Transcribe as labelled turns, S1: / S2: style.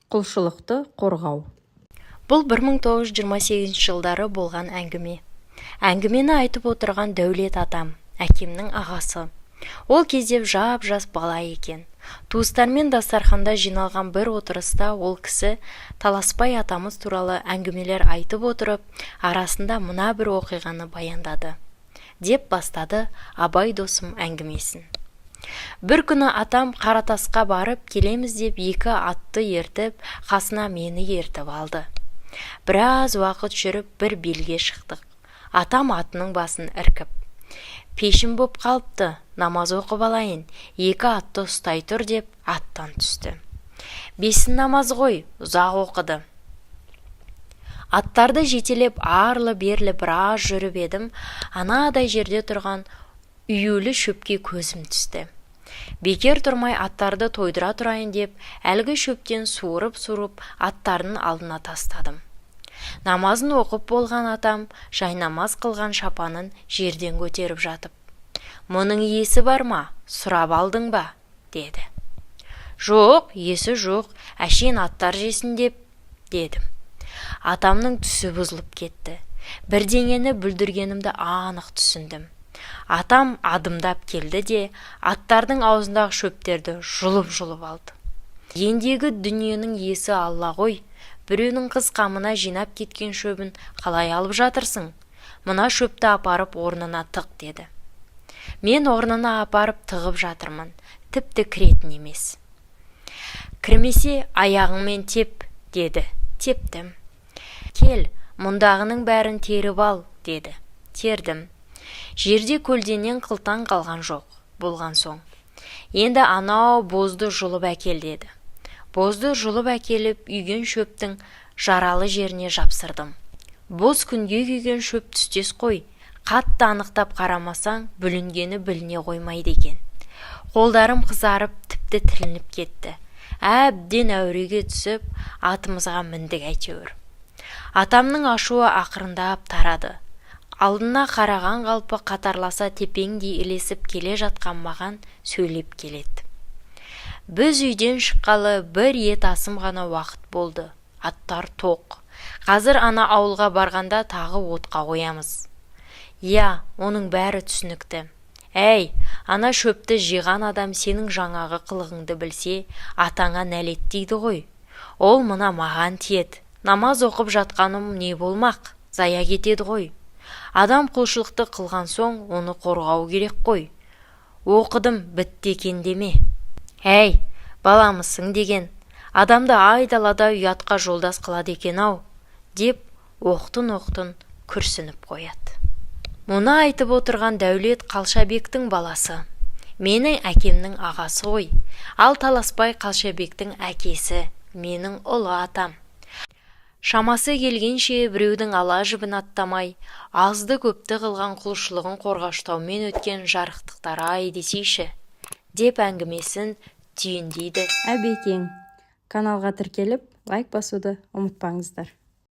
S1: Құлшылықты қорғау.
S2: Бұл 1928 жылдары болған әңгіме. Әңгімені айтып отырған Дәулет атам, әкемнің ағасы. Ол кезде жап-жас бала екен. Туыстармен дастарханда жиналған бір отырыста ол кісі Таласбай атамыз туралы әңгімелер айтып отырып, арасында мына бір оқиғаны баяндады. Деп бастады Абай досым әңгімесін. Бір күні атам Қаратасқа барып келеміз деп 2 атты ертіп, қасына мені ертіп алды. Біраз уақыт жүріп бір белге шықтық. Атам атының басын іркіп: "Пешім боп қалыпты, намаз оқып алайын, 2 атты ұстай тұр" деп аттан түсті. "Бесін намаз ғой", ұзақ оқыды. Аттарды жетелеп арлы-берлі біраз жүріп едім, анадай жерде тұрған үюлі шөпке көзім түсті. Бекер тұрмай аттарды тойдыра тұрайын деп, әлгі шөптен суырып аттардың алдына тастадым. Намазын оқып болған атам жайнамаз қылған шапанын жерден көтеріп жатып: "Мұның иесі бар ма? Сұрап алдың ба?" деді. "Жоқ, иесі жоқ, әшейін аттар жесін деп", дедім. Атамның түсі бұзылып кетті. Бірдеңені бүлдіргенімді анық түсіндім. Атам адымдап келді де, аттардың аузындағы шөптерді жұлып алды. "Ендегі дүниенің иесі Алла ғой, біреудің қыз қамына жинап кеткен шөбін қалай алып жатырсың? Мына шөпті апарып орнына тық", деді. Мен орнына апарып тығып жатырмын, тіпті кіретін емес. "Кірмесе аяғыңмен теп", деді. Тептім. "Кел, мұндағының бәрін теріп ал", деді. Тердім. Жерде көлденен қылтан қалған жоқ. Болған соң: "Енді анау бозды жұлып әкел", деді. Бозды жұлып әкеліп, үйген шөптің жаралы жеріне жапсырдым. Боз күнге күйген шөп түстес қой, қатты анықтап қарамасаң, бүлінгені біліне қоймайды екен. Қолдарым қызарып, тіпті тілініп кетті. Әбден әуреге түсіп, атымызға міндік әйтеуір. Атамның ашуы ақырындап тарады. Алдына қараған қалпы қатарласа тепеңдей ілесіп келе жатқан маған сөйлеп келеді. "Біз үйден шыққалы бір ет асым ғана уақыт болды. Аттар тоқ. Қазір ана ауылға барғанда тағы отқа қоямыз." "Я, оның бәрі түсінікті. Әй, ана шөпті жиған адам сенің жаңағы қылығыңды білсе, атаңа нәлет дейді ғой. Ол мына маған тиеді. Намаз оқып жатқаным не болмақ? Зая кетеді ғой. Адам құлшылықты қылған соң, оны қорғау керек қой. Оқыдым, бітті екен деме. Әй, баламысың деген, адамды айдалада ұятқа жолдас қылады екен-ау", деп оқтын күрсініп қояды. Мұны айтып отырған Дәулет Қалшабектің баласы. Менің әкемнің ағасы ғой. Ал Таласбай Қалшабектің әкесі, менің ұлы атам. Шамасы келгенше біреудің ала жібін аттамай, азды көпті қылған құлшылығын қорғаштаумен өткен жарықтықтары ай десейші, деп әңгімесін түйіндейді
S1: Әбекең, каналға тіркеліп, лайк басуды ұмытпаңыздар.